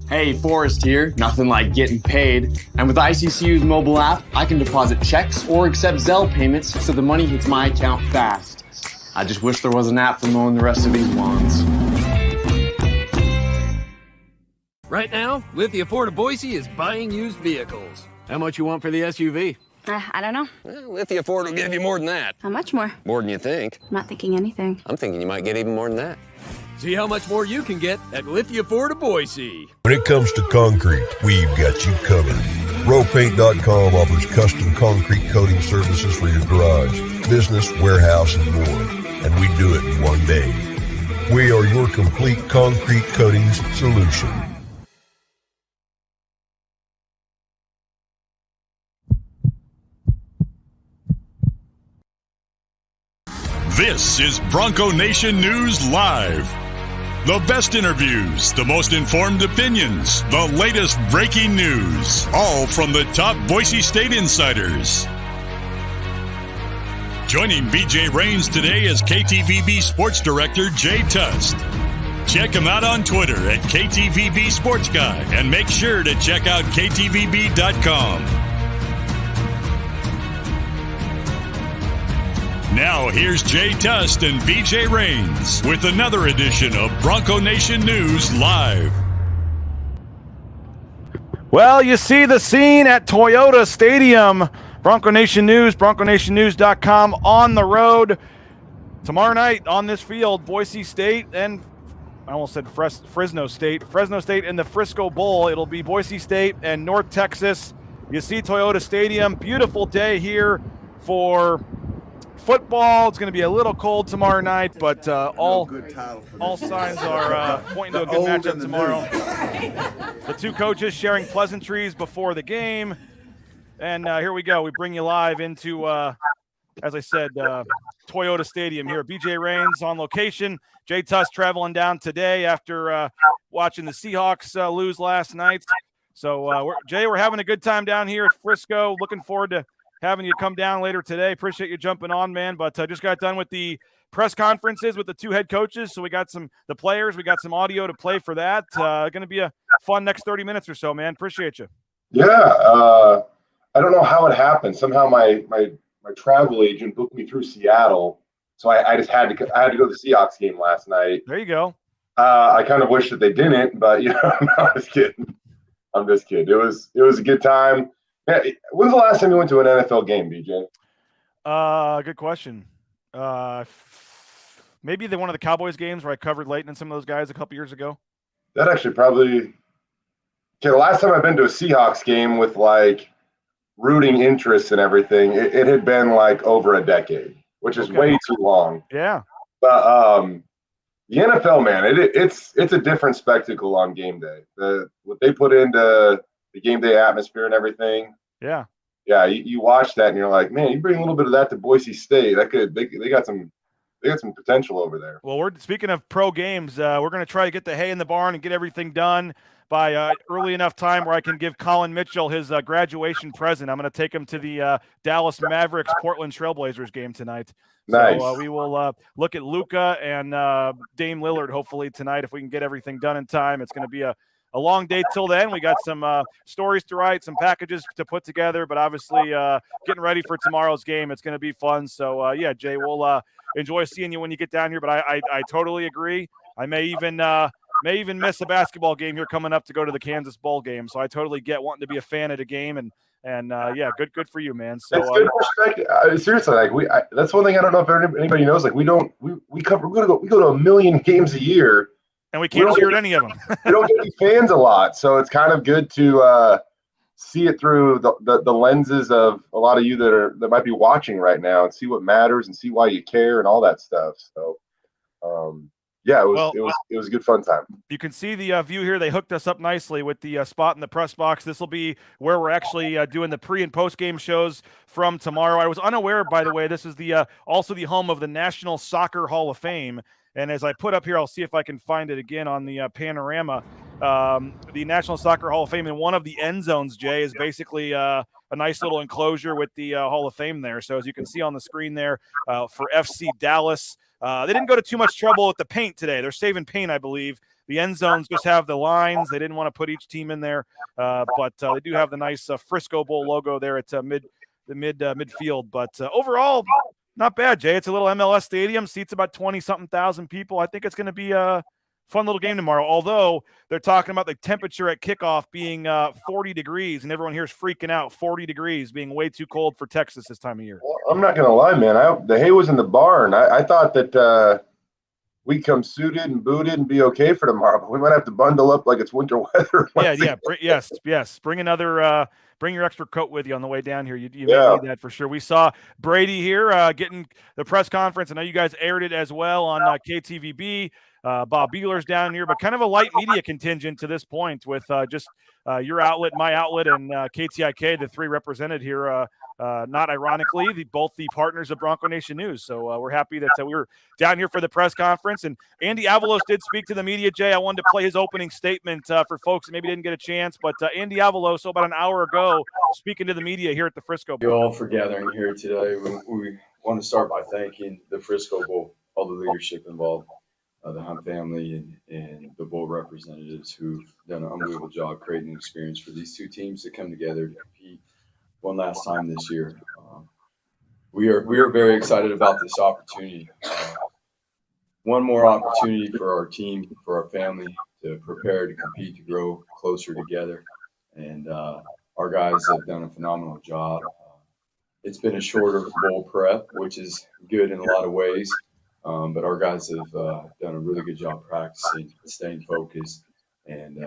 Hey, Forrest here. Nothing like getting paid. And with ICCU's mobile app, I can deposit checks or accept Zelle payments so the money hits my account fast. I just wish there was an app for mowing the rest of these lawns. Right now, Lithia Ford of Boise is buying used vehicles. How much you want for the SUV? I don't know. Well, Lithia Ford will give you more than that. How much more? More than you think. I'm not thinking anything. I'm thinking you might get even more than that. See how much more you can get at Lithia Ford of Boise. When it comes to concrete, we've got you covered. RowPaint.com offers custom concrete coating services for your garage, business, warehouse, and more. And we do it in one day. We are your complete concrete coatings solution. This is Bronco Nation News Live. The best interviews, the most informed opinions, the latest breaking news, all from the top Boise State insiders. Joining BJ Rains today is KTVB Sports Director Jay Tust. Check him out on Twitter at KTVB Sports Guy and make sure to check out KTVB.com. Now, here's Jay Tust and BJ Rains with another edition of Bronco Nation News Live. Well, you see the scene at Toyota Stadium. Bronco Nation News, BroncoNationNews.com on the road. Tomorrow night on this field, Boise State and I almost said Fresno State. Fresno State in the Frisco Bowl. It'll be Boise State and North Texas. You see Toyota Stadium. Beautiful day here for football. It's going to be a little cold tomorrow night, but all signs are pointing to a good matchup tomorrow. The two coaches sharing pleasantries before the game. And here we go. We bring you live into, as I said, Toyota Stadium here. BJ Rains on location. Jay Tust traveling down today after watching the Seahawks lose last night. So, Jay, we're having a good time down here at Frisco. Looking forward to having you come down later today. Appreciate you jumping on, man. But just got done with the press conferences with the two head coaches. So we got the players. We got some audio to play for that. Going to be a fun next 30 minutes or so, man. Appreciate you. Yeah. I don't know how it happened. Somehow my travel agent booked me through Seattle. So I just had to go to the Seahawks game last night. There you go. I kind of wish that they didn't, but no, I'm just kidding. I'm just kidding. It was a good time. Yeah, when's the last time you went to an NFL game, BJ? Good question. Maybe one of the Cowboys games where I covered Leighton and some of those guys a couple years ago. That actually probably. Okay, the last time I've been to a Seahawks game with like rooting interest and everything, it had been like over a decade, which is way too long. Yeah. But the NFL, man, it's a different spectacle on game day. What they put into the game day atmosphere and everything. Yeah. Yeah, you watch that and you're like, man, you bring a little bit of that to Boise State. They got some potential over there. Well, we're speaking of pro games. We're going to try to get the hay in the barn and get everything done by early enough time where I can give Colin Mitchell his graduation present. I'm going to take him to the Dallas Mavericks Portland Trailblazers game tonight. Nice. So we will look at Luka and Dame Lillard hopefully tonight if we can get everything done in time. It's going to be a long day till then. We got some stories to write, some packages to put together, but obviously getting ready for tomorrow's game. It's going to be fun. So, yeah, Jay, we'll enjoy seeing you when you get down here. But I totally agree. I may even miss a basketball game here coming up to go to the Kansas Bowl game. So I totally get wanting to be a fan of the game. And yeah, good for you, man. So that's good perspective. Seriously, like that's one thing I don't know if anybody knows. Like we go to a million games a year. And we can't hear any of them. We don't get fans a lot, so it's kind of good to see it through the lenses of a lot of you that might be watching right now and see what matters and see why you care and all that stuff. So, yeah, it was a good fun time. You can see the view here. They hooked us up nicely with the spot in the press box. This will be where we're actually doing the pre and post game shows from tomorrow. I was unaware, by the way, this is also the home of the National Soccer Hall of Fame. And as I put up here, I'll see if I can find it again on the panorama. The National Soccer Hall of Fame in one of the end zones, Jay, is basically a nice little enclosure with the Hall of Fame there. So as you can see on the screen there for FC Dallas, they didn't go to too much trouble with the paint today. They're saving paint, I believe. The end zones just have the lines. They didn't want to put each team in there, but they do have the nice Frisco Bowl logo there at midfield. But overall, not bad, Jay. It's a little MLS stadium, seats about 20-something thousand people. I think it's going to be a fun little game tomorrow, although they're talking about the temperature at kickoff being 40 degrees, and everyone here is freaking out. 40 degrees being way too cold for Texas this time of year. Well, I'm not going to lie, man. The hay was in the barn. I thought that we'd come suited and booted and be okay for tomorrow, but we might have to bundle up like it's winter weather. Yes. Bring your extra coat with you on the way down here. You may need that for sure. We saw Brady here getting the press conference. I know you guys aired it as well on KTVB. Bob Beeler's down here, but kind of a light media contingent to this point with just your outlet, my outlet, and KTIK, the three represented here. Not ironically, both the partners of Bronco Nation News. So we're happy that we were down here for the press conference. And Andy Avalos did speak to the media, Jay. I wanted to play his opening statement for folks that maybe didn't get a chance. But Andy Avalos, about an hour ago, speaking to the media here at the Frisco Bowl. Thank you all for gathering here today. We want to start by thanking the Frisco Bowl, all the leadership involved, the Hunt family and the Bowl representatives who've done an unbelievable job creating an experience for these two teams to come together to compete one last time this year. We are very excited about this opportunity. One more opportunity for our team, for our family to prepare to compete, to grow closer together. And our guys have done a phenomenal job. It's been a shorter bowl prep, which is good in a lot of ways. But our guys have done a really good job practicing, staying focused, and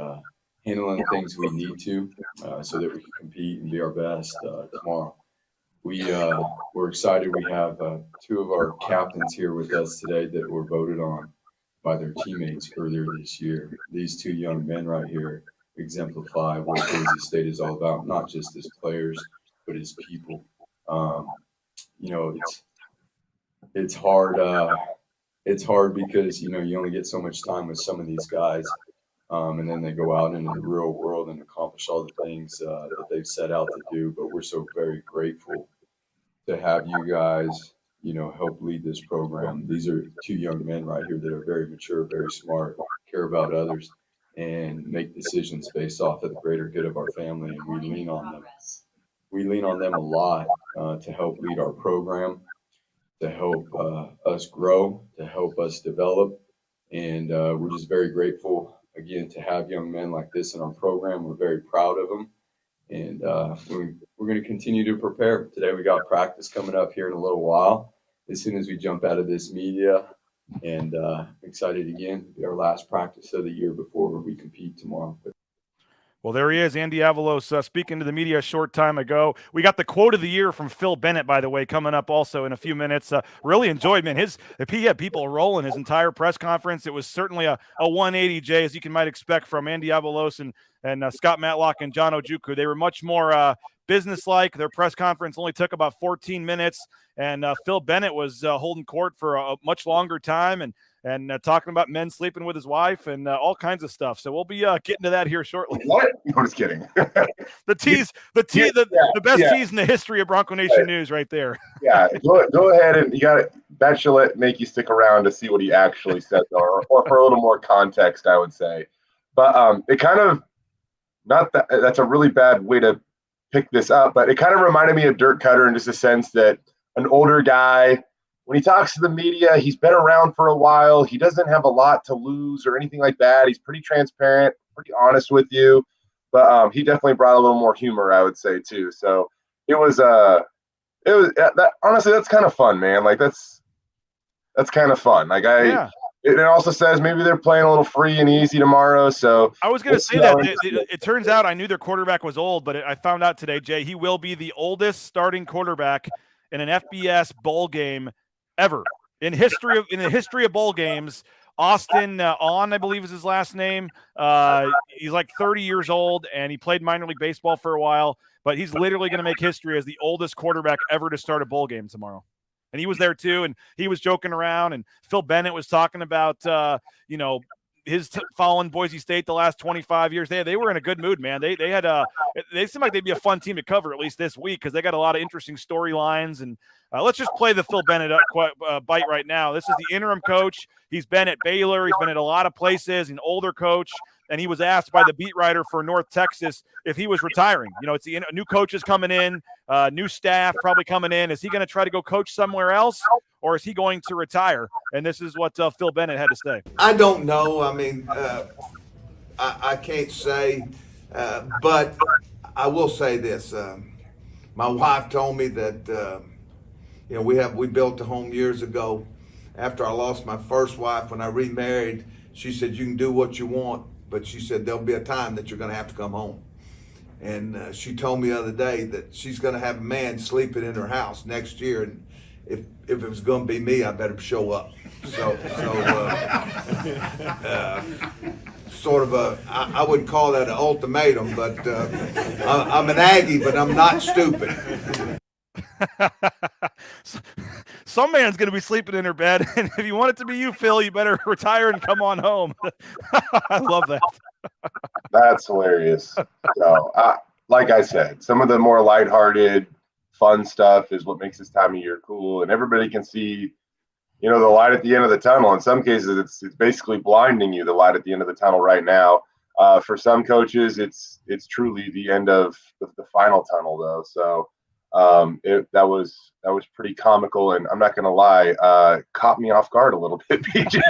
handling things we need to so that we can compete and be our best tomorrow. We're excited. We have two of our captains here with us today that were voted on by their teammates earlier this year. These two young men right here exemplify what Boise State is all about, not just as players, but as people. It's hard. It's hard because, you only get so much time with some of these guys. And then they go out into the real world and accomplish all the things that they've set out to do. But we're so very grateful to have you guys, help lead this program. These are two young men right here that are very mature, very smart, care about others, and make decisions based off of the greater good of our family. And we lean on them. We lean on them a lot to help lead our program, to help us grow, to help us develop. And we're just very grateful, again, to have young men like this in our program. We're very proud of them. And we're going to continue to prepare. Today we got practice coming up here in a little while, as soon as we jump out of this media. And excited again to be our last practice of the year before we compete tomorrow. Well, there he is, Andy Avalos, speaking to the media a short time ago. We got the quote of the year from Phil Bennett, by the way, coming up also in a few minutes. Really enjoyed, man. He had people rolling his entire press conference. It was certainly a 180, Jay, as you might expect from Andy Avalos and Scott Matlock and John Ojukwu. They were much more businesslike. Their press conference only took about 14 minutes, and Phil Bennett was holding court for a much longer time and talking about men sleeping with his wife and all kinds of stuff. So we'll be getting to that here shortly. What? I'm just kidding. the best tease in the history of Bronco Nation News right there. Yeah, go ahead and you got it. That should make you stick around to see what he actually said, or for a little more context, I would say. But it kind of, not that that's a really bad way to pick this up, but it kind of reminded me of Dirk Cutter in just a sense that an older guy, when he talks to the media, he's been around for a while. He doesn't have a lot to lose or anything like that. He's pretty transparent, pretty honest with you. But he definitely brought a little more humor, I would say, too. So it was honestly, that's kind of fun, man. Like that's kind of fun. Like it also says maybe they're playing a little free and easy tomorrow. So I was going to say that it turns out I knew their quarterback was old, but I found out today, Jay, he will be the oldest starting quarterback in an FBS bowl game ever in the history of bowl games. Austin I believe is his last name. He's like 30 years old, and he played minor league baseball for a while, but he's literally going to make history as the oldest quarterback ever to start a bowl game tomorrow. And he was there too, and he was joking around, and Phil Bennett was talking about his following Boise State the last 25 years. They were in a good mood, man. They seemed like they'd be a fun team to cover at least this week, because they got a lot of interesting storylines, and Let's just play the Phil Bennett bite right now. This is the interim coach. He's been at Baylor. He's been at a lot of places. An older coach. And he was asked by the beat writer for North Texas if he was retiring. It's the new coaches coming in, new staff probably coming in. Is he going to try to go coach somewhere else, or is he going to retire? And this is what Phil Bennett had to say. I don't know. I mean, I can't say, but I will say this. My wife told me that we built a home years ago. After I lost my first wife, when I remarried, she said, you can do what you want, but she said there'll be a time that you're going to have to come home. And she told me the other day that she's going to have a man sleeping in her house next year, and if it was going to be me, I better show up. Sort of I wouldn't call that an ultimatum, but I'm an Aggie, but I'm not stupid. Some man's going to be sleeping in her bed, and if you want it to be you, Phil, you better retire and come on home. I love that. That's hilarious. So, like I said, some of the more lighthearted, fun stuff is what makes this time of year cool, and everybody can see, the light at the end of the tunnel. In some cases, it's basically blinding you, the light at the end of the tunnel right now. For some coaches, it's truly the end of the final tunnel, though. So that was pretty comical, and I'm not going to lie, caught me off guard a little bit, PJ.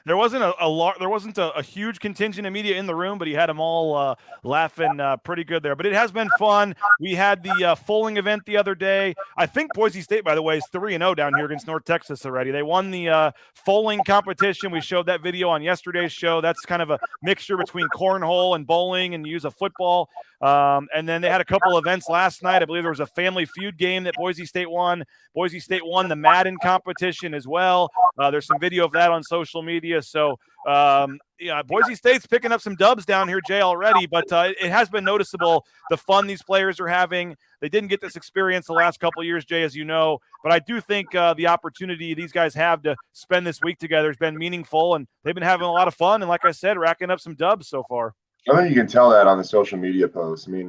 There wasn't a huge contingent of media in the room, but he had them all laughing pretty good there. But it has been fun. We had the foaling event the other day. I think Boise State, by the way, is 3-0 down here against North Texas already. They won the foaling competition. We showed that video on yesterday's show. That's kind of a mixture between cornhole and bowling, and use of football. And then they had a couple events last night. I believe there was a Family Feud game that Boise State won. Boise State won the Madden competition as well. There's some video of that on social media. So, Boise State's picking up some dubs down here, Jay, already, but it has been noticeable the fun these players are having. They didn't get this experience the last couple of years, Jay, as you know, but I do think the opportunity these guys have to spend this week together has been meaningful, and they've been having a lot of fun, and like I said, racking up some dubs so far. I think you can tell that on the social media posts. I mean,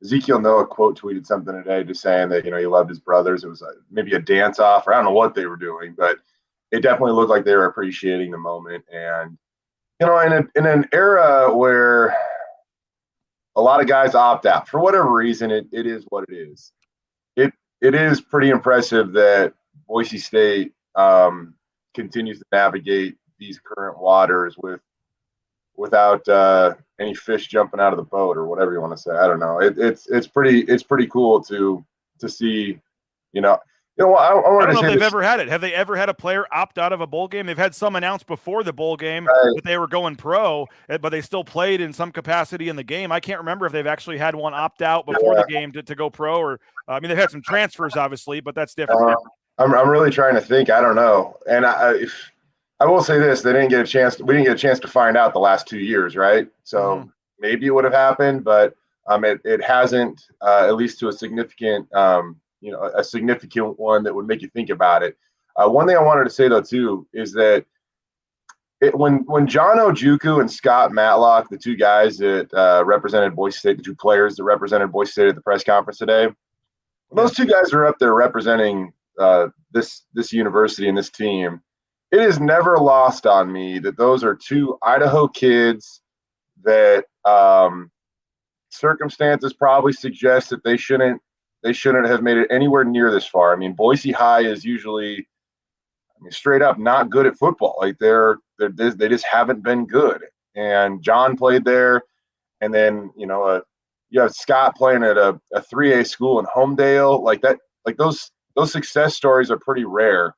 Ezekiel Noah quote tweeted something today just saying that, he loved his brothers. It was maybe a dance off, or I don't know what they were doing, but it definitely looked like they were appreciating the moment. And, in an era where a lot of guys opt out for whatever reason, it is what it is. It is pretty impressive that Boise State continues to navigate these current waters without any fish jumping out of the boat, or whatever you want to say. I don't know. It's pretty cool to see. I don't know if they've this. ever had it. Have they ever had a player opt out of a bowl game? They've had some announced before the bowl game that they were going pro, but they still played in some capacity in the game. I can't remember if they've actually had one opt out before the game to go pro, or they've had some transfers, obviously, but that's different. I'm really trying to think. I don't know. And I will say this: we didn't get a chance to find out the last 2 years, right? So maybe it would have happened, but it hasn't, at least to a significant a significant one that would make you think about it. One thing I wanted to say, though, too, is that when John Ojukwu and Scott Matlock, the two guys that represented Boise State, the two players that represented Boise State at the press conference today, those two guys are up there representing this university and this team. It is never lost on me that those are two Idaho kids that circumstances probably suggest that they shouldn't have made it anywhere near this far. I mean, Boise High is usually, straight up not good at football. Like they just haven't been good. And John played there, and then you have Scott playing at a 3A school in Homedale. Like that, like those success stories are pretty rare.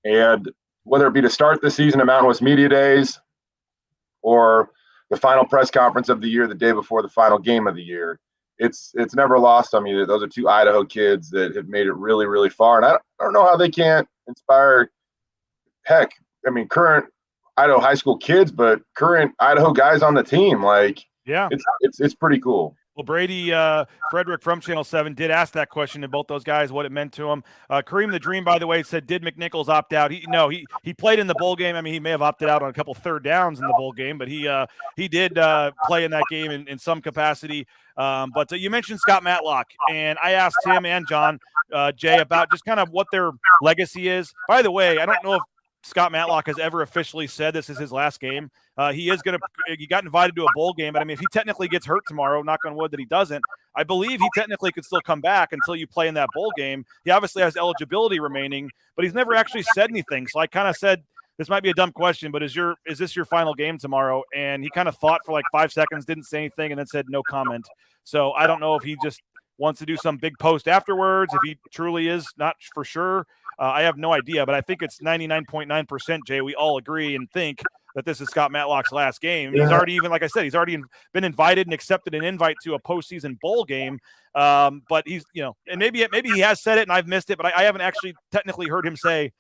And whether it be to start the season at Mountain West Media Days, or the final press conference of the year, the day before the final game of the year, it's never lost on me that those are two Idaho kids that have made it really, really far. And I don't know how they can't inspire, current Idaho high school kids, but current Idaho guys on the team. Like, yeah, it's pretty cool. Well, Brady Frederick from Channel 7 did ask that question to both those guys, what it meant to him. Kareem the Dream, by the way, said, did McNichols opt out? He played in the bowl game. I mean, he may have opted out on a couple third downs in the bowl game, but he did play in that game in some capacity. But you mentioned Scott Matlock, and I asked him and John, Jay, about just kind of what their legacy is. By the way, I don't know if Scott Matlock has ever officially said this is his last game. He got invited to a bowl game, but I mean, if he technically gets hurt tomorrow, knock on wood that he doesn't, I believe he technically could still come back until you play in that bowl game. He obviously has eligibility remaining, but he's never actually said anything. So I kind of said, this might be a dumb question, but is this your final game tomorrow? And he kind of thought for like 5 seconds, didn't say anything, and then said no comment. So I don't know if he just wants to do some big post afterwards, if he truly is not for sure. I have no idea, but I think it's 99.9%, Jay. We all agree and think that this is Scott Matlock's last game. Yeah. He's already, even like I said, he's already been invited and accepted an invite to a postseason bowl game. But he's, and maybe he has said it and I've missed it, but I haven't actually technically heard him say,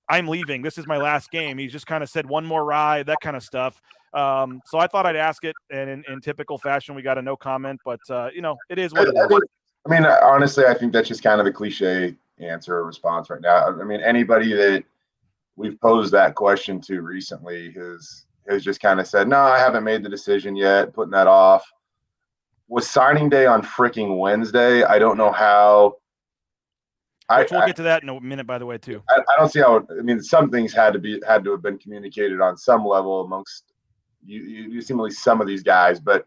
I'm leaving. This is my last game. He's just kind of said one more ride, that kind of stuff. So I thought I'd ask it, and in typical fashion, we got a no comment, but it is what it is. I mean, honestly, I think that's just kind of the cliche answer or response right now. I mean, anybody that we've posed that question to recently has just kind of said, no, I haven't made the decision yet, putting that off. Was signing day on freaking Wednesday? I don't know how. We'll get to that in a minute, by the way, too. I don't see how. I mean, some things had to have been communicated on some level amongst you seemingly some of these guys. But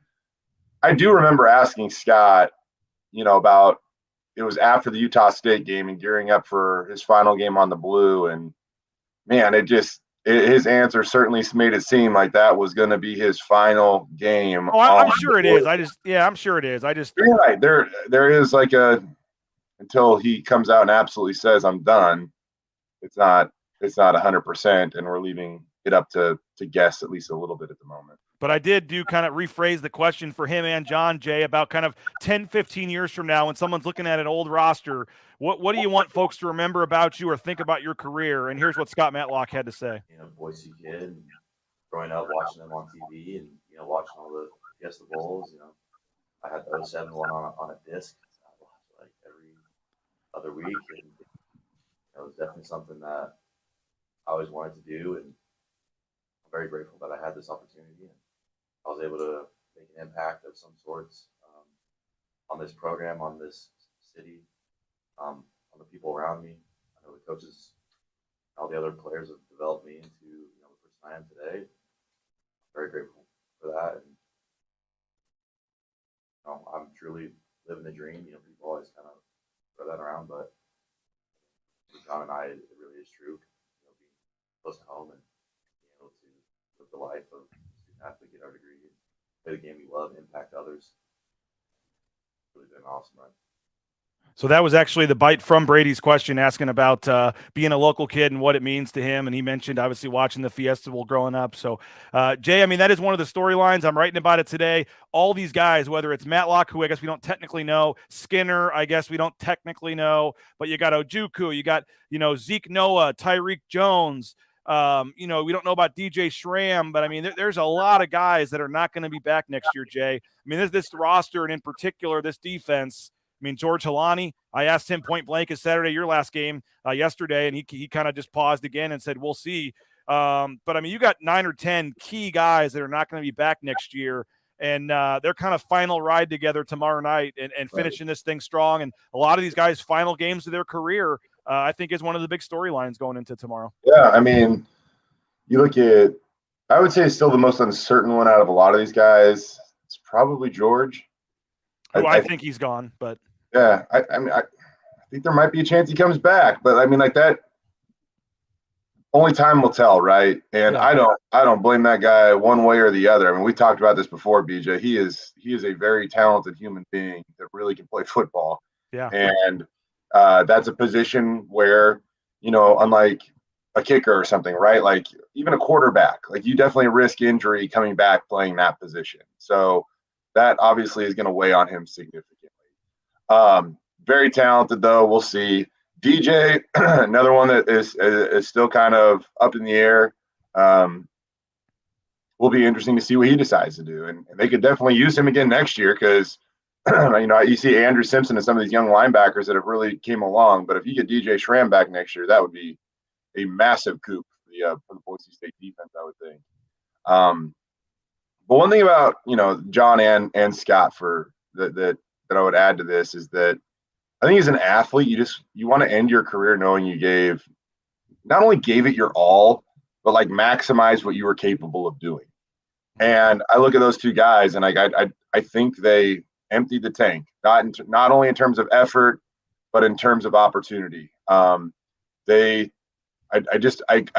I do remember asking Scott, about it was after the Utah State game and gearing up for his final game on the blue, and man, his answer certainly made it seem like that was going to be his final game. Oh, I'm sure it is. I'm sure it is. You're right. There is like until he comes out and absolutely says I'm done. It's not 100%, and we're leaving it up to guess at least a little bit at the moment. But I did kind of rephrase the question for him and John, Jay, about kind of 10, 15 years from now when someone's looking at an old roster, what do you want folks to remember about you or think about your career? And here's what Scott Matlock had to say. Boise kid, and growing up watching them on TV and, watching all the Fiesta Bowls, I had the 07 one on a disc like every other week. And it was definitely something that I always wanted to do. And I'm very grateful that I had this opportunity. And I was able to make an impact of some sorts on this program, on this city, on the people around me. I know the coaches, all the other players have developed me into the person I am today. I'm very grateful for that. And I'm truly living the dream. People always kind of throw that around, but for John and I, it really is true. Being close to home and being able to live the life of athlete, get our degree, play the game we love, impact others. It's really been awesome, right? So that was actually the bite from Brady's question, asking about being a local kid and what it means to him. And he mentioned obviously watching the Fiesta Bowl growing up. So, Jay, I mean, that is one of the storylines. I'm writing about it today. All these guys, whether it's Matlock, who I guess we don't technically know, Skinner, I guess we don't technically know, but you got Ojukwu, you got, Zeke Noah, Tyreek Jones. We don't know about DJ Schramm, but I mean, there's a lot of guys that are not going to be back next year, Jay. I mean, this roster, and in particular, this defense. I mean, George Halani, I asked him point blank, is Saturday your last game yesterday? And he kind of just paused again and said, we'll see. But I mean, you got 9 or 10 key guys that are not going to be back next year. And they're kind of final ride together tomorrow night and finishing this thing strong. And a lot of these guys' final games of their career, I think is one of the big storylines going into tomorrow. Yeah, I mean, you look at, I would say still the most uncertain one out of a lot of these guys. It's probably George. I think he's gone, but. Yeah, I mean, I think there might be a chance he comes back, but I mean, like that, only time will tell, right? And yeah. I don't blame that guy one way or the other. I mean, we talked about this before, BJ. He is a very talented human being that really can play football. Yeah, and that's a position where, unlike a kicker or something, right? Like even a quarterback, like you definitely risk injury coming back playing that position. So that obviously is going to weigh on him significantly. Very talented though. We'll see. DJ, another one that is still kind of up in the air. Will be interesting to see what he decides to do, and they could definitely use him again next year because You see Andrew Simpson and some of these young linebackers that have really came along. But if you get DJ Schramm back next year, that would be a massive coup for the Boise State defense, I would think. But one thing about John and Scott that I would add to this is that I think as an athlete, you want to end your career knowing you not only gave it your all, but like maximize what you were capable of doing. And I look at those two guys, and I think they emptied the tank, not only in terms of effort, but in terms of opportunity. I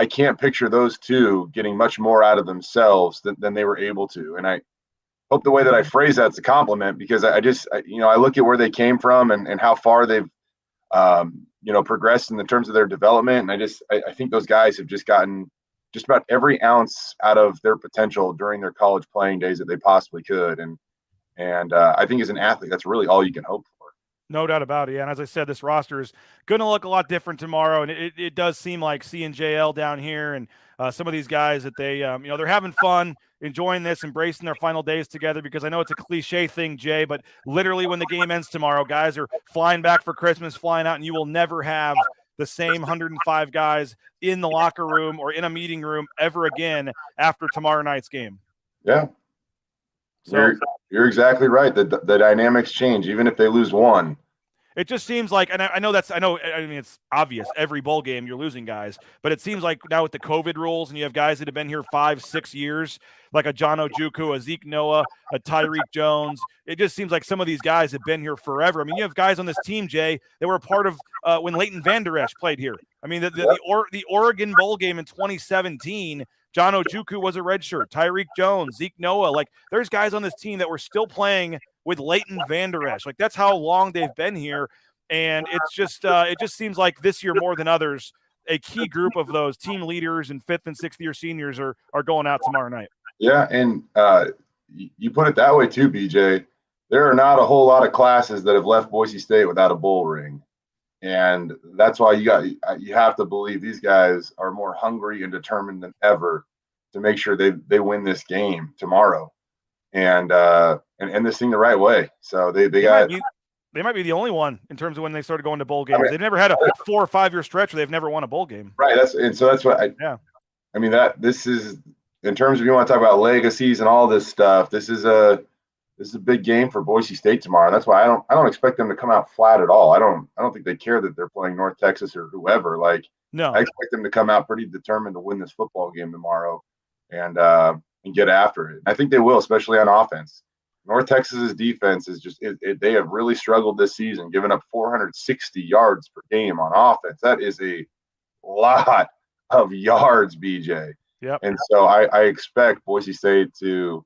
can't picture those two getting much more out of themselves than they were able to. And I hope the way that I phrase that's a compliment, because I look at where they came from and how far they've, progressed in the terms of their development. And I think those guys have just gotten just about every ounce out of their potential during their college playing days that they possibly could. And I think as an athlete, that's really all you can hope for. No doubt about it. Yeah. And as I said, this roster is going to look a lot different tomorrow. And it does seem like seeing JL down here and some of these guys that they're having fun, enjoying this, embracing their final days together, because I know it's a cliche thing, Jay, but literally when the game ends tomorrow, guys are flying back for Christmas, flying out, and you will never have the same 105 guys in the locker room or in a meeting room ever again after tomorrow night's game. Yeah. So you're exactly right. The dynamics change, even if they lose one. It just seems like, and I mean, it's obvious every bowl game you're losing guys, but it seems like now with the COVID rules and you have guys that have been here 5-6 years, like a John Ojukwu, a Zeke Noah, a Tyreek Jones. It just seems like some of these guys have been here forever. I mean, you have guys on this team, Jay, that were a part of when Leighton Vander Esch played here. I mean, the Oregon Bowl game in 2017, John Ojukwu was a redshirt. Tyreek Jones, Zeke Noah. Like, there's guys on this team that were still playing with Leighton Vander Esch. Like, that's how long they've been here. And it's just it just seems like this year more than others, a key group of those team leaders and 5th and 6th year seniors are going out tomorrow night. Yeah, and you put it that way too, BJ. There are not a whole lot of classes that have left Boise State without a bowl ring. And that's why you have to believe these guys are more hungry and determined than ever to make sure they win this game tomorrow and end this thing the right way. So they might be the only one in terms of when they started going to bowl games. They've never had a 4 or 5 year stretch where they've never won a bowl game. Right. That's what I mean, this is, in terms of, you want to talk about legacies and all this stuff, this is a big game for Boise State tomorrow. That's why I don't expect them to come out flat at all. I don't think they care that they're playing North Texas or whoever. Like, no, I expect them to come out pretty determined to win this football game tomorrow and get after it. I think they will, especially on offense. North Texas's defense is they have really struggled this season, giving up 460 yards per game on offense. That is a lot of yards, BJ. Yep. And so I expect Boise State to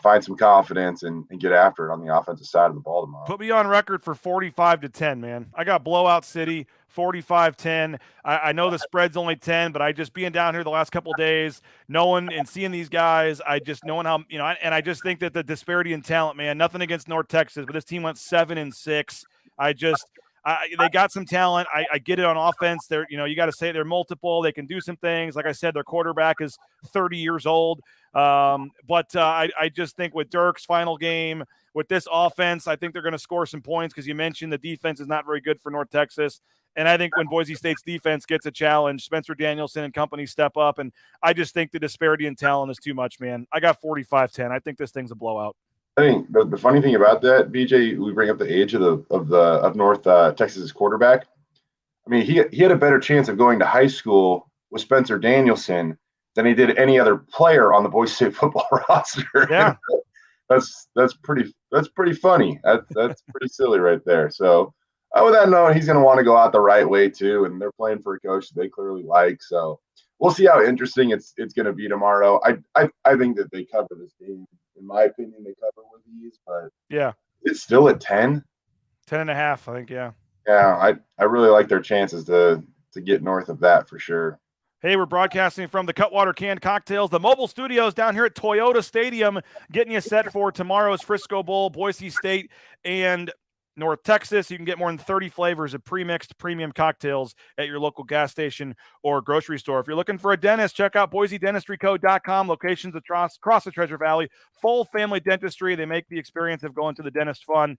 find some confidence and get after it on the offensive side of the ball tomorrow. Put me on record for 45-10, man. I got blowout city, 45-10. I know the spread's only 10, but I just being down here the last couple of days, knowing and seeing these guys, knowing how, and I just think that the disparity in talent, man, nothing against North Texas, but this team went 7-6. They got some talent. I get it on offense. They're, you got to say they're multiple. They can do some things. Like I said, their quarterback is 30 years old. But I just think with Dirk's final game, with this offense, I think they're going to score some points because you mentioned the defense is not very good for North Texas. And I think when Boise State's defense gets a challenge, Spencer Danielson and company step up. And I just think the disparity in talent is too much, man. I got 45-10. I think this thing's a blowout. I think the funny thing about that, BJ, we bring up the age of North Texas's quarterback. I mean, he had a better chance of going to high school with Spencer Danielson than he did any other player on the Boise State football roster. Yeah, that's pretty funny. That's pretty silly right there. So with that note, he's going to want to go out the right way too, and they're playing for a coach that they clearly like. So we'll see how interesting it's going to be tomorrow. I think that they cover this game. In my opinion, they cover with ease, but yeah, it's still at 10. 10.5, I think. Yeah. Yeah, I really like their chances to get north of that for sure. Hey, we're broadcasting from the Cutwater Canned Cocktails, the mobile studios down here at Toyota Stadium, getting you set for tomorrow's Frisco Bowl, Boise State and North Texas. You can get more than 30 flavors of pre-mixed premium cocktails at your local gas station or grocery store. If you're looking for a dentist, check out BoiseDentistryCo.com. Locations across the Treasure Valley. Full family dentistry. They make the experience of going to the dentist fun.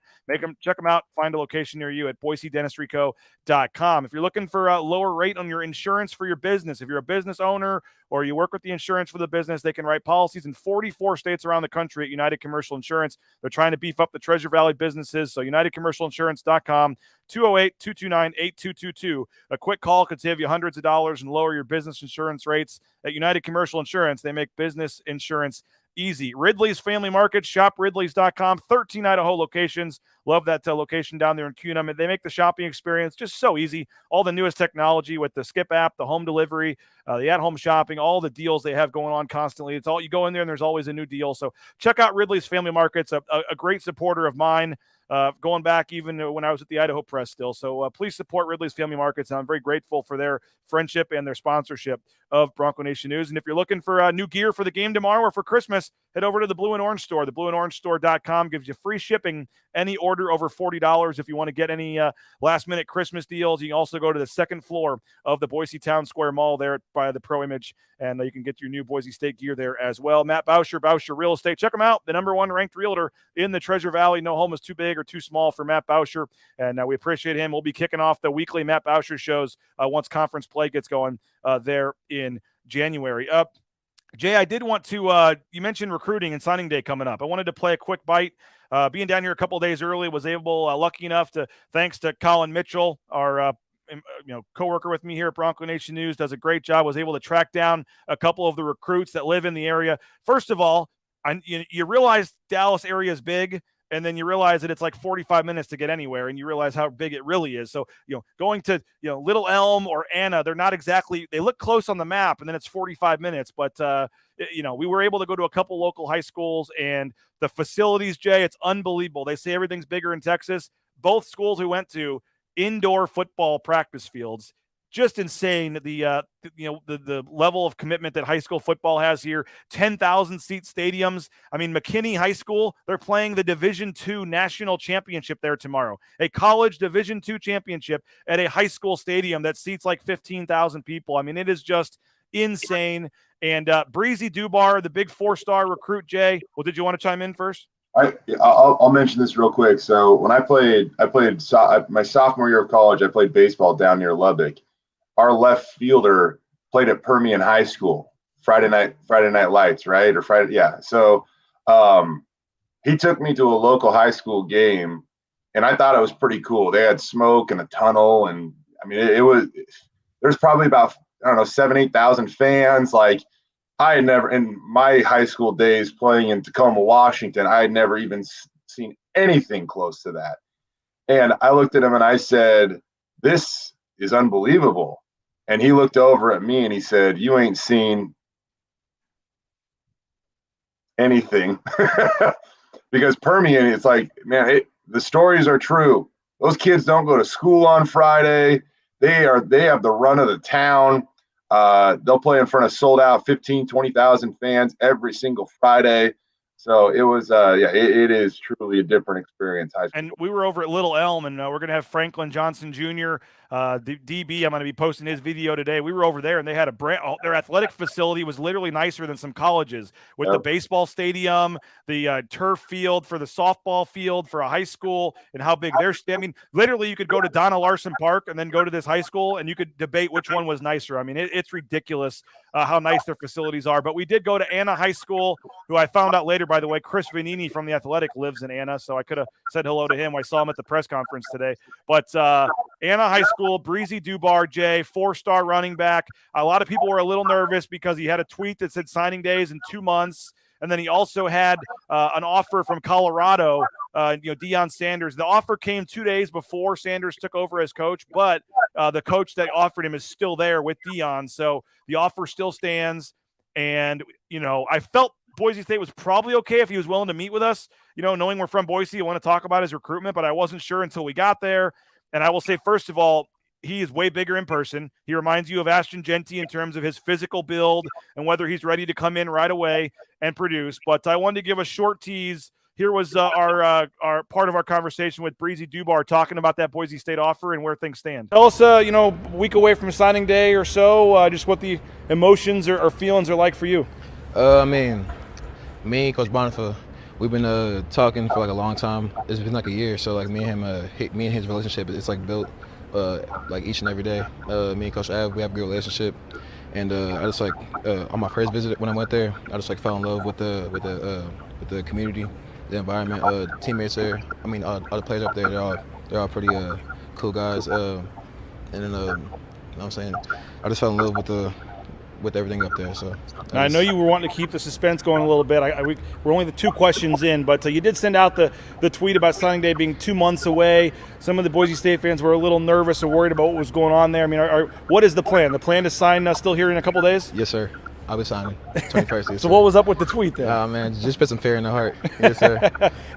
Check them out. Find a location near you at BoiseDentistryCo.com. If you're looking for a lower rate on your insurance for your business, if you're a business owner or you work with the insurance for the business, they can write policies in 44 states around the country at United Commercial Insurance. They're trying to beef up the Treasure Valley businesses. So UnitedCommercialInsurance.com, 208-229-8222. A quick call could save you hundreds of dollars and lower your business insurance rates. At United Commercial Insurance, they make business insurance easy. Ridley's Family Market, shopridleys.com, 13 Idaho locations. Love that location down there in Cunham. They make the shopping experience just so easy. All the newest technology with the Skip app, the home delivery, the at-home shopping, all the deals they have going on constantly. It's all, you go in there and there's always a new deal. So check out Ridley's Family Markets, a great supporter of mine. Going back even when I was at the Idaho Press still. So please support Ridley's Family Markets. And I'm very grateful for their friendship and their sponsorship of Bronco Nation News. And if you're looking for new gear for the game tomorrow or for Christmas, head over to the Blue and Orange Store. The blueandorangestore.com gives you free shipping any order over $40. If you want to get any last-minute Christmas deals, you can also go to the second floor of the Boise Town Square Mall there by the Pro Image, and you can get your new Boise State gear there as well. Matt Bauscher, Bauscher Real Estate. Check him out, the #1 ranked realtor in the Treasure Valley. No home is too big or too small for Matt Bauscher, and we appreciate him. We'll be kicking off the weekly Matt Bauscher shows once conference play gets going there in January. Jay, I did want to, you mentioned recruiting and signing day coming up. I wanted to play a quick bite. Being down here a couple of days early, was able, lucky enough to, thanks to Colin Mitchell, our coworker with me here at Bronco Nation News, does a great job, was able to track down a couple of the recruits that live in the area. First of all, you realize Dallas area is big, and then you realize that it's like 45 minutes to get anywhere, and you realize how big it really is. So, going to, Little Elm or Anna, they're not exactly, they look close on the map, and then it's 45 minutes. But, we were able to go to a couple local high schools, and the facilities, Jay, it's unbelievable. They say everything's bigger in Texas. Both schools we went to, indoor football practice fields. Just insane, the level of commitment that high school football has here. 10,000 seat stadiums. I mean, McKinney High School, they're playing the Division II national championship there tomorrow. A college Division II championship at a high school stadium that seats like 15,000 people. I mean, it is just insane. And Breezy Dubar, the big 4-star recruit, Jay. Well, did you want to chime in first? I'll mention this real quick. So when I played my sophomore year of college, I played baseball down near Lubbock. Our left fielder played at Permian High School, Friday night lights, right? Or Friday, yeah. So he took me to a local high school game, and I thought it was pretty cool. They had smoke and a tunnel, and I mean, there's probably about, 7,000-8,000 fans. Like, I had never, in my high school days playing in Tacoma, Washington, I had never even seen anything close to that. And I looked at him and I said, "This is unbelievable." And he looked over at me and he said, "You ain't seen anything." Because Permian, it's like, man, the stories are true. Those kids don't go to school on Friday. They have the run of the town. They'll play in front of sold out 15, 20,000 fans every single Friday. So it was, it is truly a different experience. And we were over at Little Elm, and we're going to have Franklin Johnson Jr., the DB. I'm going to be posting his video today. We were over there, and they had their athletic facility was literally nicer than some colleges, with the baseball stadium, the turf field for the softball field for a high school, and how big their – I mean, literally you could go to Donna Larson Park and then go to this high school, and you could debate which one was nicer. I mean, it's ridiculous how nice their facilities are. But we did go to Anna High School, who I found out later, by the way, Chris Vanini from The Athletic lives in Anna, so I could have said hello to him. I saw him at the press conference today. But Anna High School, Breezy Dubar, Jay, 4-star running back. A lot of people were a little nervous because he had a tweet that said signing day is in 2 months. And then he also had an offer from Colorado, Deion Sanders. The offer came 2 days before Sanders took over as coach, but the coach that offered him is still there with Deion. So the offer still stands. And, I felt Boise State was probably okay if he was willing to meet with us, knowing we're from Boise. I want to talk about his recruitment, but I wasn't sure until we got there. And I will say, first of all, he is way bigger in person. He reminds you of Ashton Genty in terms of his physical build and whether he's ready to come in right away and produce. But I wanted to give a short tease here was our part of our conversation with Breezy Dubar talking about that Boise State offer and where things stand. Tell us, a week away from signing day or so, just what the emotions or feelings are like for you. Me and Coach Bonifa, we've been talking for like a long time. It's been like a year, so like me and his relationship, it's like built like each and every day. Me and Coach Av, we have a good relationship, and I just like on my first visit when I went there, I just like fell in love with the community, the environment, teammates there. I mean, all the players up there, they're all pretty cool guys, and then you know what I'm saying, I just fell in love with everything up there. So now, I know you were wanting to keep the suspense going a little bit. We're only the 2 questions in, but you did send out the tweet about signing day being 2 months away. Some of the Boise State fans were a little nervous or worried about what was going on there. I mean, what is the plan? The plan to sign still here in a couple days? Yes, sir. I'll be signing 21st. Yes, so what was up with the tweet then? Man, just put some fear in the heart. Yes, sir.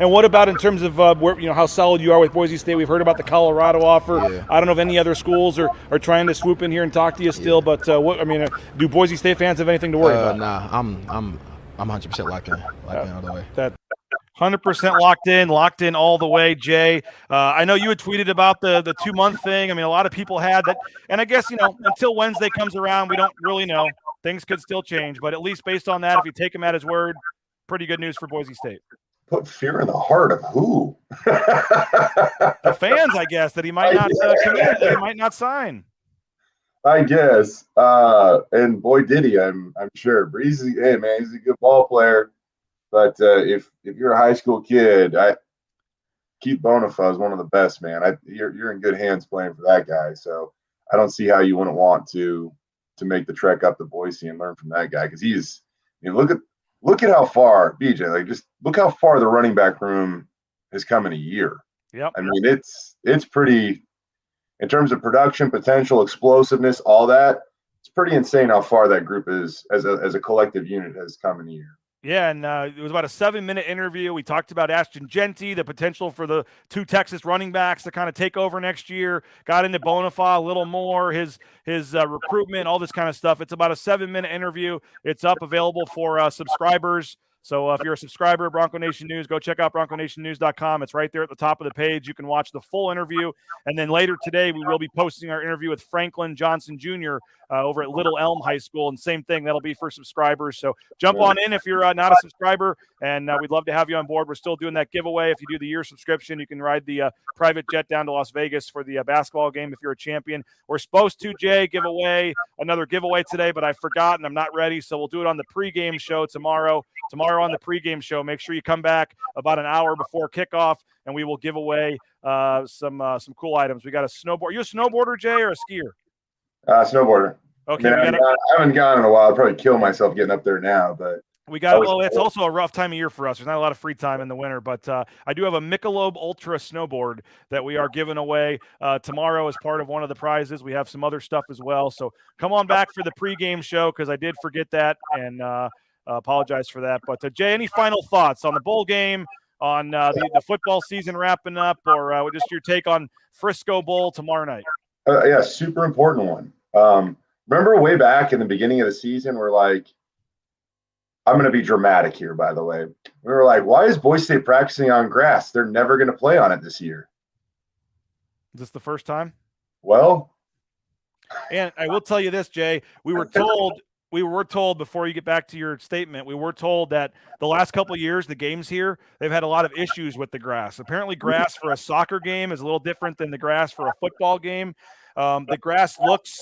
And what about in terms of how solid you are with Boise State? We've heard about the Colorado offer. Yeah. I don't know if any other schools are trying to swoop in here and talk to you still, but do Boise State fans have anything to worry about? Nah, I'm 100% locked in all the way. That 100% locked in all the way, Jay. I know you had tweeted about the 2-month thing. I mean, a lot of people had that, and I guess until Wednesday comes around, we don't really know. Things could still change, but at least based on that, if you take him at his word, pretty good news for Boise State. Put fear in the heart of who? The fans, I guess, that he might not commit, that he might not sign. I guess. And boy, did he! I'm sure. Breezy, hey man, he's a good ball player. But if you're a high school kid, Keith Bonifa is one of the best, man. You're in good hands playing for that guy. So I don't see how you wouldn't want to make the trek up to Boise and learn from that guy, because he's, look at how far, BJ, like just look how far the running back room has come in a year. Yep. I mean, it's pretty, in terms of production, potential, explosiveness, all that. It's pretty insane how far that group is as a collective unit has come in a year. Yeah, and it was about a 7-minute interview. We talked about Ashton Genty, the potential for the 2 Texas running backs to kind of take over next year. Got into Bonifa a little more, his recruitment, all this kind of stuff. It's about a 7-minute interview. It's up, available for subscribers. So if you're a subscriber of Bronco Nation News, go check out BroncoNationNews.com. It's right there at the top of the page. You can watch the full interview. And then later today, we will be posting our interview with Franklin Johnson Jr. Over at Little Elm High School. And same thing, that'll be for subscribers. So jump on in if you're not a subscriber, and we'd love to have you on board. We're still doing that giveaway. If you do the year subscription, you can ride the private jet down to Las Vegas for the basketball game if you're a champion. We're supposed to, Jay, give away another giveaway today, but I forgot and I'm not ready. So we'll do it on the pregame show tomorrow. Tomorrow on the pregame show, make sure you come back about an hour before kickoff, and we will give away some cool items. We got a snowboard. You a snowboarder, Jay, or a skier? Snowboarder. Okay, I haven't gone in a while. I'd probably kill myself getting up there now, but it's also a rough time of year for us. There's not a lot of free time in the winter, but I do have a Michelob Ultra snowboard that we are giving away tomorrow as part of one of the prizes. We have some other stuff as well, so come on back for the pregame show, because I did forget that, and apologize for that. But Jay, any final thoughts on the bowl game, on the football season wrapping up, or just your take on Frisco Bowl tomorrow night? Yeah, super important one. Remember way back in the beginning of the season, we're like, I'm going to be dramatic here, by the way. We were like, why is Boise State practicing on grass? They're never going to play on it this year. Is this the first time? Well, and I will tell you this, Jay, we were told before you get back to your statement, we were told that the last couple of years, the games here, they've had a lot of issues with the grass. Apparently grass for a soccer game is a little different than the grass for a football game. The grass looks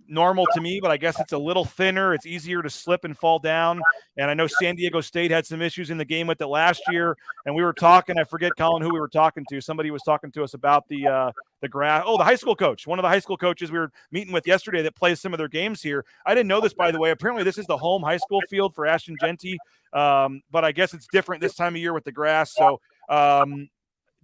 normal to me, but I guess it's a little thinner. It's easier to slip and fall down. And I know San Diego State had some issues in the game with it last year. And we were talking, I forget, Colin, who we were talking to. Somebody was talking to us about the grass. Oh, the high school coach. One of the high school coaches we were meeting with yesterday that plays some of their games here. I didn't know this, by the way. Apparently this is the home high school field for Ashton Genty. But I guess it's different this time of year with the grass. So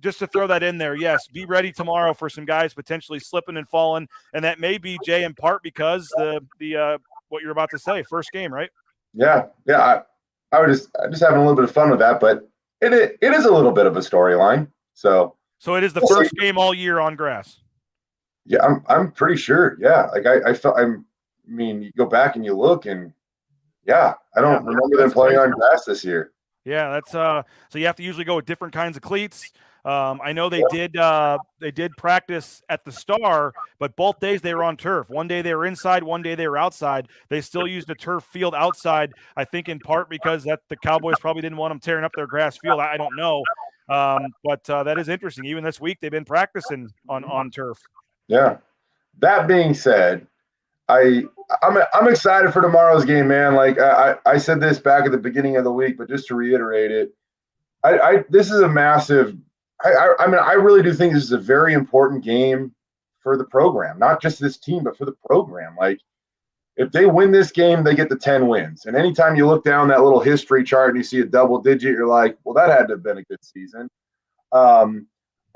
just to throw that in there, yes, be ready tomorrow for some guys potentially slipping and falling, and that may be, Jay, in part because the what you're about to say, first game, right? Yeah. I was just having a little bit of fun with that, but it is a little bit of a storyline. So it is the first game all year on grass. Yeah, I'm pretty sure. Yeah, like I felt. I mean, you go back and you look, and yeah, I don't remember them playing on grass this year. Yeah, that's so you have to usually go with different kinds of cleats. I know they did practice at the Star, but both days they were on turf. One day they were inside, one day they were outside. They still used a turf field outside, I think in part because that the Cowboys probably didn't want them tearing up their grass field. I don't know. But that is interesting. Even this week they've been practicing on turf. Yeah. That being said, I'm excited for tomorrow's game, man. Like I said this back at the beginning of the week, but just to reiterate it, this is a massive. I mean, I really do think this is a very important game for the program, not just this team, but for the program. Like, if they win this game, they get the 10 wins. And anytime you look down that little history chart and you see a double digit, you're like, well, that had to have been a good season. And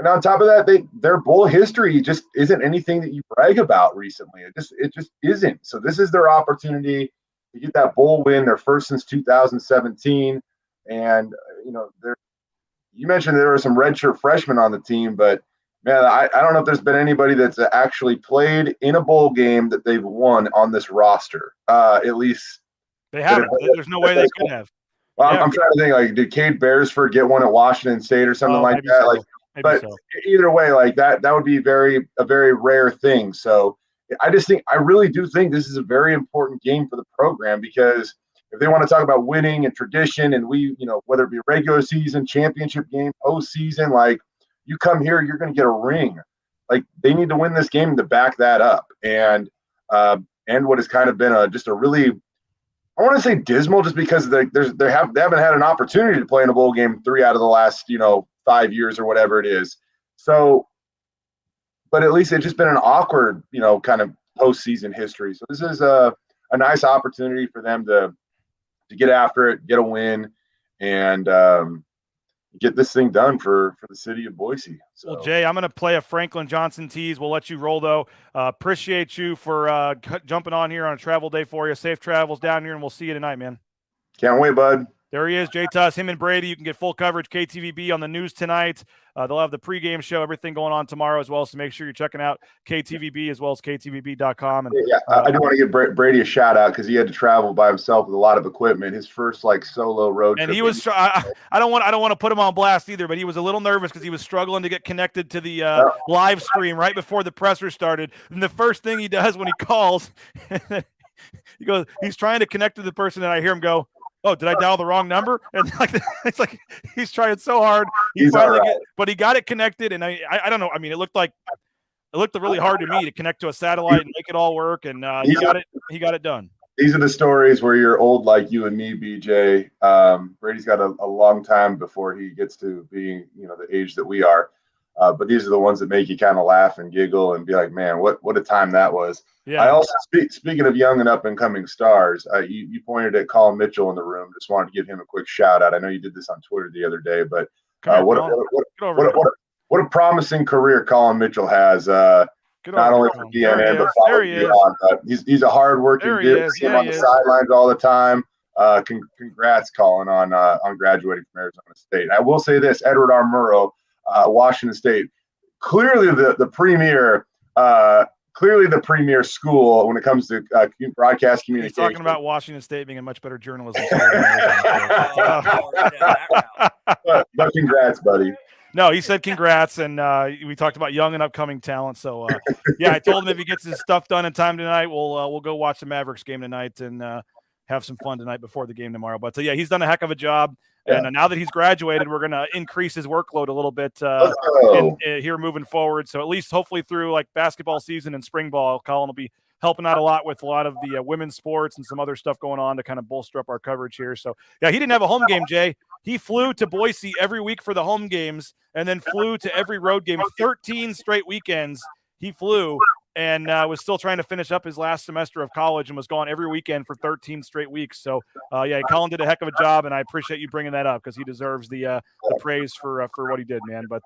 on top of that, their bowl history just isn't anything that you brag about recently. It just isn't. So this is their opportunity to get that bowl win, their first since 2017. And you mentioned there were some redshirt freshmen on the team, but man, I don't know if there's been anybody that's actually played in a bowl game that they've won on this roster. At least they haven't. There's no way they could have. Well, I'm trying to think, like, did Cade Beresford get one at Washington State or something like that? So. Like, but either way, like that would be a very rare thing. So I really do think this is a very important game for the program, because if they want to talk about winning and tradition, and whether it be a regular season, championship game, postseason, like, you come here, you're going to get a ring. Like, they need to win this game to back that up. And what has kind of been just a really, I want to say dismal, just because they haven't had an opportunity to play in a bowl game 3 out of the last 5 years or whatever it is. So, but at least it's just been an awkward kind of postseason history. So this is a nice opportunity for them to get after it, get a win, and get this thing done for the city of Boise. So. Well, Jay, I'm going to play a Franklin Johnson tease. We'll let you roll, though. Appreciate you for jumping on here on a travel day for you. Safe travels down here, and we'll see you tonight, man. Can't wait, bud. There he is, Jay Tust, him and Brady. You can get full coverage, KTVB, on the news tonight. They'll have the pregame show, everything going on tomorrow as well, so make sure you're checking out KTVB as well as KTVB.com. And, I do want to give Brady a shout-out, because he had to travel by himself with a lot of equipment, his first, solo road trip. And he was I don't want to put him on blast either, but he was a little nervous because he was struggling to get connected to the live stream right before the presser started. And the first thing he does when he calls, he's trying to connect to the person, and I hear him go, "Oh, did I dial the wrong number?" And it's like he's trying so hard. But he got it connected, and I don't know. I mean, it looked really hard to me to connect to a satellite and make it all work, and he got it done. These are the stories where you're old like you and me, BJ. Brady's got a long time before he gets to being the age that we are. But these are the ones that make you kind of laugh and giggle and be like, man, what a time that was. Yeah. I also, speaking of young and up-and-coming stars, you pointed at Colin Mitchell in the room. Just wanted to give him a quick shout-out. I know you did this on Twitter the other day, but what a promising career Colin Mitchell has, not only for BNN, but beyond. He's a hard-working dude. See him on the sidelines all the time. Congrats, Colin, on graduating from Arizona State. I will say this, Edward R. Murrow, Washington State, clearly the premier school when it comes to broadcast communication. He's talking about Washington State being a much better journalism. but congrats, buddy. No, he said congrats, and we talked about young and upcoming talent. So, I told him if he gets his stuff done in time tonight, we'll go watch the Mavericks game tonight and have some fun tonight before the game tomorrow. But he's done a heck of a job. And now that he's graduated, we're going to increase his workload a little bit here moving forward. So at least hopefully through basketball season and spring ball, Colin will be helping out a lot with a lot of the women's sports and some other stuff going on to kind of bolster up our coverage here. So, he didn't have a home game, Jay. He flew to Boise every week for the home games and then flew to every road game. 13 straight weekends he flew. And was still trying to finish up his last semester of college and was gone every weekend for 13 straight weeks. So, Colin did a heck of a job, and I appreciate you bringing that up because he deserves the praise for what he did, man. But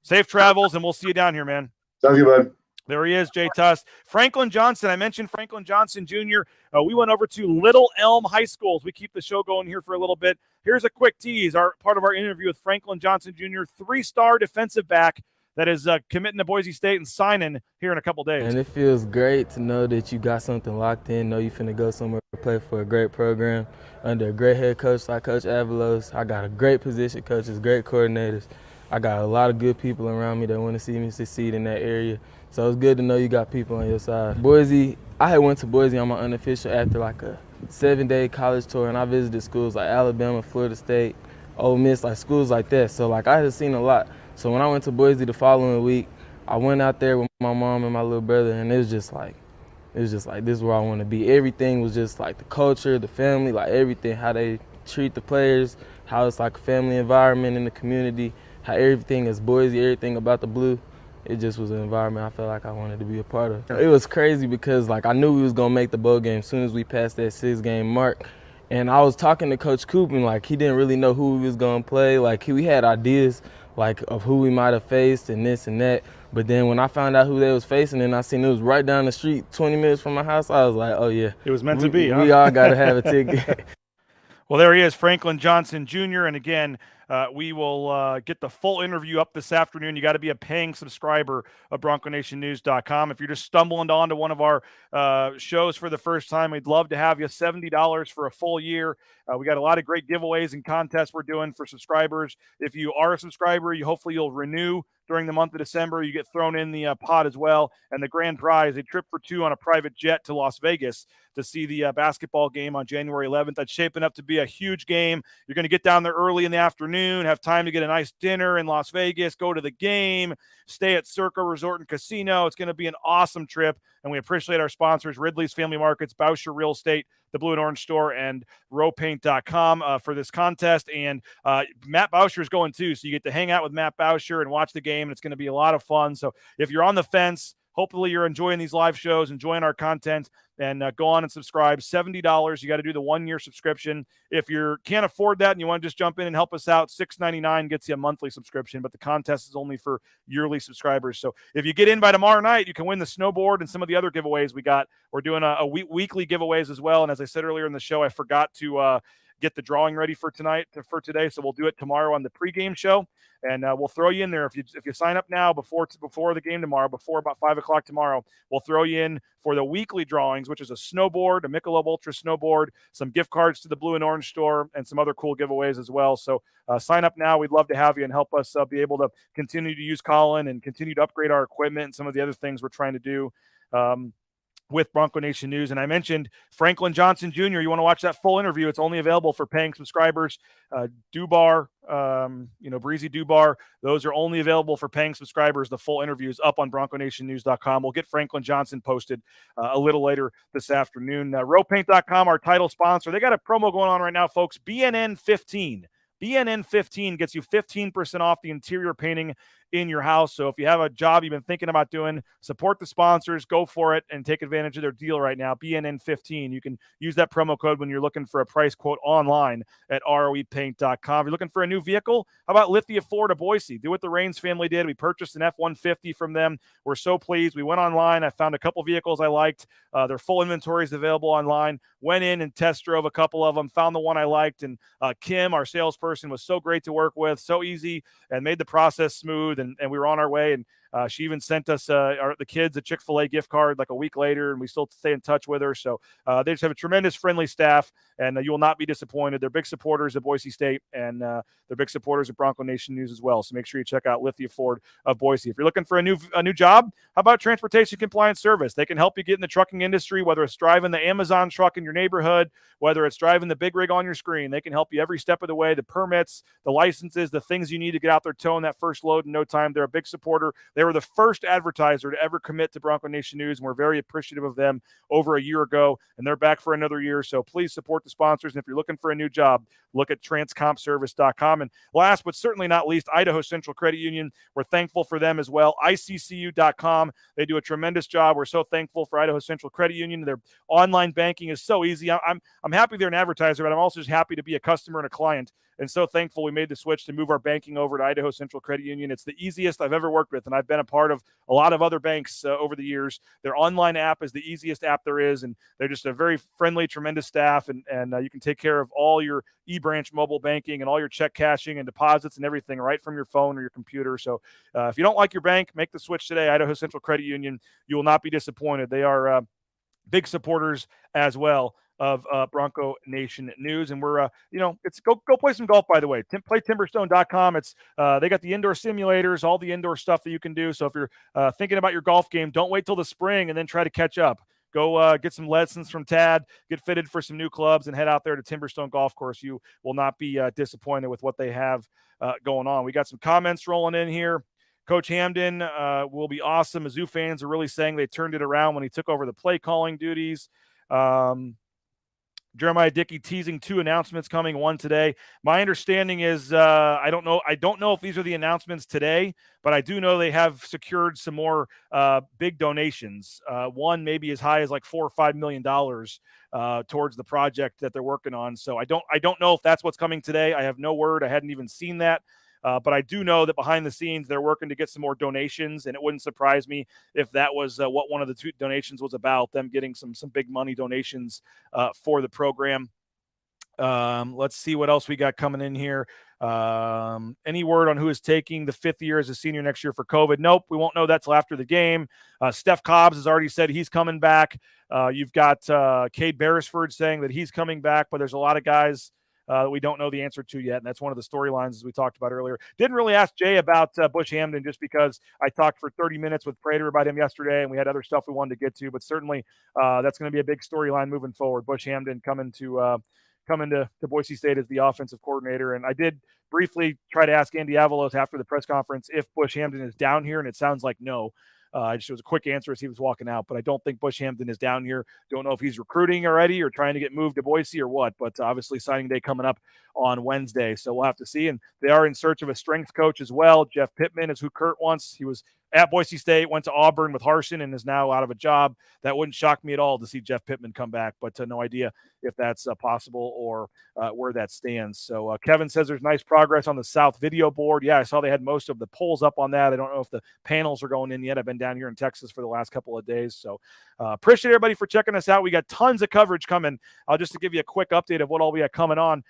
safe travels, and we'll see you down here, man. Sounds good, bud. There he is, Jay Tust. Franklin Johnson. I mentioned Franklin Johnson Jr. We went over to Little Elm High School as we keep the show going here for a little bit. Here's a quick tease, part of our interview with Franklin Johnson Jr., 3-star defensive back that is committing to Boise State and signing here in a couple days. And it feels great to know that you got something locked in, know you finna go somewhere play for a great program under a great head coach like Coach Avalos. I got a great position coaches, great coordinators. I got a lot of good people around me that want to see me succeed in that area. So it's good to know you got people on your side. Boise, I had went to Boise on my unofficial after like a 7-day college tour, and I visited schools like Alabama, Florida State, Ole Miss, like schools like that. So like I had seen a lot. So when I went to Boise the following week, I went out there with my mom and my little brother, and it was just like, this is where I want to be. Everything was just like the culture, the family, like everything, how they treat the players, how it's like a family environment in the community, how everything is Boise, everything about the blue. It just was an environment I felt like I wanted to be a part of. It was crazy because like I knew we was gonna make the bowl game as soon as we passed that 6-game mark. And I was talking to Coach Coop, and like he didn't really know who we was gonna play. Like we had ideas like of who we might have faced and this and that. But then when I found out who they was facing and I seen it was right down the street, 20 minutes from my house, I was like, oh yeah. It was meant to be, huh? We all gotta have a ticket. Well, there he is, Franklin Johnson Jr. And again, we will get the full interview up this afternoon. You got to be a paying subscriber of BroncoNationNews.com. If you're just stumbling onto one of our shows for the first time, we'd love to have you. $70 for a full year. We got a lot of great giveaways and contests we're doing for subscribers. If you are a subscriber, hopefully you'll renew during the month of December. You get thrown in the pot as well. And the grand prize, a trip for two on a private jet to Las Vegas to see the basketball game on January 11th. That's shaping up to be a huge game. You're going to get down there early in the afternoon, have time to get a nice dinner in Las Vegas, go to the game, stay at Circa Resort and Casino. It's going to be an awesome trip, and we appreciate our sponsors, Ridley's Family Markets, Bauscher Real Estate, the Blue and Orange Store, and rowpaint.com for this contest. And Matt Bauscher is going too, so you get to hang out with Matt Bauscher and watch the game, and it's going to be a lot of fun. So if you're on the fence, hopefully you're enjoying these live shows, enjoying our content, and go on and subscribe. $70. You got to do the 1-year subscription. If you can't afford that and you want to just jump in and help us out, $6.99 gets you a monthly subscription, but the contest is only for yearly subscribers. So if you get in by tomorrow night, you can win the snowboard and some of the other giveaways we got. We're doing a weekly giveaways as well. And as I said earlier in the show, I forgot to get the drawing ready for today. So we'll do it tomorrow on the pregame show. And we'll throw you in there if you sign up now before the game tomorrow, before about 5 o'clock tomorrow. We'll throw you in for the weekly drawings, which is a snowboard, a Michelob Ultra snowboard, some gift cards to the Blue and Orange Store, and some other cool giveaways as well. So sign up now. We'd love to have you and help us be able to continue to use Colin and continue to upgrade our equipment and some of the other things we're trying to do with Bronco Nation News. And I mentioned Franklin Johnson Jr. You want to watch that full interview. It's only available for paying subscribers. Dubar, Breezy Dubar, those are only available for paying subscribers. The full interview is up on BroncoNationNews.com. We'll get Franklin Johnson posted a little later this afternoon. Rowpaint.com, our title sponsor. They got a promo going on right now, folks. BNN 15. BNN 15 gets you 15% off the interior painting in your house. So if you have a job you've been thinking about doing, support the sponsors, go for it, and take advantage of their deal right now. BNN 15. You can use that promo code when you're looking for a price quote online at roepaint.com. If you're looking for a new vehicle, how about Lithia Ford of Boise? Do what the Raines family did. We purchased an F-150 from them. We're so pleased. We went online. I found a couple vehicles I liked. Their full inventory is available online. Went in and test drove a couple of them, found the one I liked, and Kim, our salesperson, was so great to work with, so easy, and made the process smooth, and we were on our way. And she even sent us the kids a Chick-fil-A gift card like a week later, and we still stay in touch with her. So they just have a tremendous, friendly staff, and you will not be disappointed. They're big supporters of Boise State, and they're big supporters of Bronco Nation News as well. So make sure you check out Lithia Ford of Boise. If you're looking for a new job, how about Transportation Compliance Service? They can help you get in the trucking industry, whether it's driving the Amazon truck in your neighborhood, whether it's driving the big rig on your screen. They can help you every step of the way, the permits, the licenses, the things you need to get out there towing that first load in no time. They're a big supporter. They were the first advertiser to ever commit to Bronco Nation News, and we're very appreciative of them over a year ago, and they're back for another year. So please support the sponsors, and if you're looking for a new job, look at transcompservice.com. And last but certainly not least, Idaho Central Credit Union. We're thankful for them as well. ICCU.com. They do a tremendous job. We're so thankful for Idaho Central Credit Union. Their online banking is so easy. I'm happy they're an advertiser, but I'm also just happy to be a customer and a client, and so thankful we made the switch to move our banking over to Idaho Central Credit Union. It's the easiest I've ever worked with, and I've been a part of a lot of other banks over the years. Their online app is the easiest app there is, and they're just a very friendly, tremendous staff, and you can take care of all your eBranch mobile banking and all your check cashing and deposits and everything right from your phone or your computer. So if you don't like your bank, make the switch today. Idaho Central Credit Union. You will not be disappointed. They are big supporters as well of Bronco Nation News. And we're, it's go play some golf, by the way. Play timberstone.com. It's they got the indoor simulators, all the indoor stuff that you can do. So if you're thinking about your golf game, don't wait till the spring and then try to catch up. Go get some lessons from Tad, get fitted for some new clubs, and head out there to Timberstone Golf Course. You will not be disappointed with what they have going on. We got some comments rolling in here. Coach Hamden will be awesome. Mizzou fans are really saying they turned it around when he took over the play calling duties. Jeremiah Dickey teasing 2 announcements coming, one today. My understanding is I don't know if these are the announcements today, but I do know they have secured some more big donations. One maybe as high as like $4 or $5 million towards the project that they're working on. So I don't know if that's what's coming today. I have no word. I hadn't even seen that. But I do know that behind the scenes, they're working to get some more donations, and it wouldn't surprise me if that was what one of the 2 donations was about, them getting some big money donations for the program. Let's see what else we got coming in here. Any word on who is taking the 5th year as a senior next year for COVID? Nope, we won't know that till after the game. Steph Cobbs has already said he's coming back. You've got Cade Beresford saying that he's coming back, but there's a lot of guys that we don't know the answer to yet, and that's one of the storylines as we talked about earlier. Didn't really ask Jay about Bush Hamden just because I talked for 30 minutes with Prater about him yesterday, and we had other stuff we wanted to get to, but certainly that's going to be a big storyline moving forward. Bush Hamden coming to Boise State as the offensive coordinator, and I did briefly try to ask Andy Avalos after the press conference if Bush Hamden is down here, and it sounds like no. It was a quick answer as he was walking out, but I don't think Bush Hamden is down here. Don't know if he's recruiting already or trying to get moved to Boise or what, but obviously signing day coming up on Wednesday, so we'll have to see. And they are in search of a strength coach as well. Jeff Pittman is who Kurt wants. He was at Boise State, went to Auburn with Harsin, and is now out of a job. That wouldn't shock me at all to see Jeff Pittman come back, but no idea if that's possible or where that stands. So Kevin says there's nice progress on the South video board. Yeah, I saw they had most of the polls up on that. I don't know if the panels are going in yet. I've been down here in Texas for the last couple of days. So appreciate everybody for checking us out. We got tons of coverage coming. Just to give you a quick update of what all we got coming on.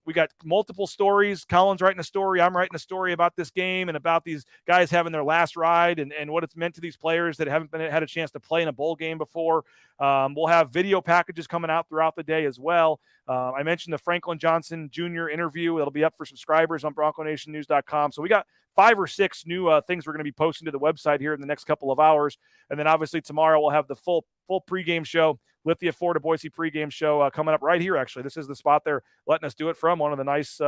We got multiple stories. Colin's writing a story. I'm writing a story about this game and about these guys having their last ride and what it's meant to these players that haven't had a chance to play in a bowl game before. We'll have video packages coming out throughout the day as well. I mentioned the Franklin Johnson Jr. interview. It'll be up for subscribers on BroncoNationNews.com. So we got 5 or 6 new things we're going to be posting to the website here in the next couple of hours. And then obviously tomorrow we'll have the full pregame show. Lithia Ford to Boise pregame show coming up right here, actually. This is the spot they're letting us do it from, one of the nice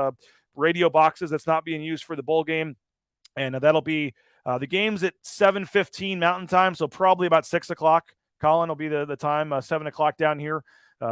radio boxes that's not being used for the bowl game. And that'll be the game's at 7:15 Mountain Time, so probably about 6 o'clock. Colin will be the time, 7 o'clock down here.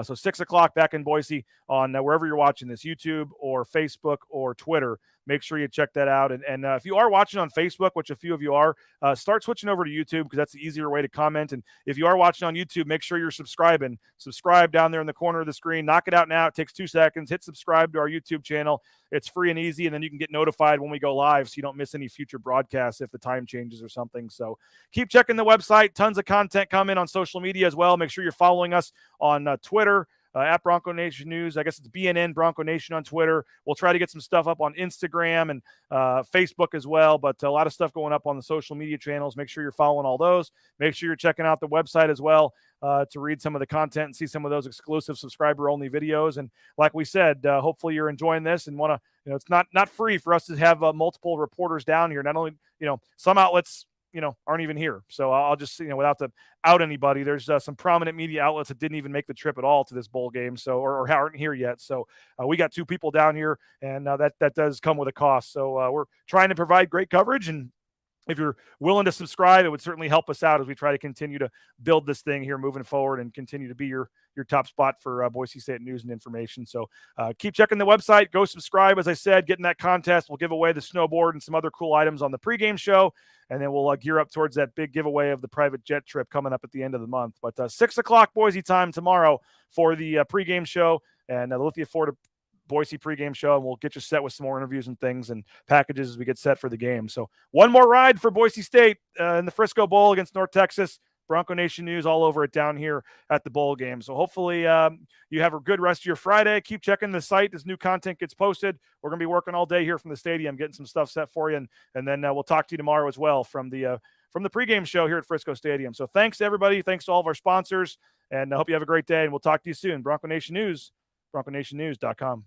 So 6 o'clock back in Boise on wherever you're watching this, YouTube or Facebook or Twitter. Make sure you check that out. And if you are watching on Facebook, which a few of you are, start switching over to YouTube because that's the easier way to comment. And if you are watching on YouTube, make sure you're subscribing. Subscribe down there in the corner of the screen. Knock it out now. It takes 2 seconds. Hit subscribe to our YouTube channel. It's free and easy, and then you can get notified when we go live so you don't miss any future broadcasts if the time changes or something. So keep checking the website. Tons of content coming on social media as well. Make sure you're following us on Twitter. At Bronco Nation News. I guess it's BNN Bronco Nation on Twitter. We'll try to get some stuff up on Instagram and Facebook as well, but a lot of stuff going up on the social media channels. Make sure you're following all those. Make sure you're checking out the website as well to read some of the content and see some of those exclusive subscriber-only videos. And like we said, hopefully you're enjoying this and want to, it's not free for us to have multiple reporters down here. Not only, some outlets, aren't even here. So I'll just, without to out anybody, there's some prominent media outlets that didn't even make the trip at all to this bowl game. So, or aren't here yet. So we got 2 people down here and that does come with a cost. So we're trying to provide great coverage, and if you're willing to subscribe, it would certainly help us out as we try to continue to build this thing here moving forward and continue to be your top spot for Boise State news and information. So keep checking the website. Go subscribe. As I said, get in that contest. We'll give away the snowboard and some other cool items on the pregame show. And then we'll gear up towards that big giveaway of the private jet trip coming up at the end of the month. But 6 o'clock Boise time tomorrow for the pregame show and the Lithia Ford Boise pregame show, and we'll get you set with some more interviews and things and packages as we get set for the game. So one more ride for Boise State in the Frisco Bowl against North Texas. Bronco Nation News all over it down here at the bowl game. So hopefully you have a good rest of your Friday. Keep checking the site as new content gets posted. We're going to be working all day here from the stadium, getting some stuff set for you. And then we'll talk to you tomorrow as well from the pregame show here at Frisco Stadium. So thanks to everybody. Thanks to all of our sponsors. And I hope you have a great day, and we'll talk to you soon. Bronco Nation News, BroncoNationNews.com.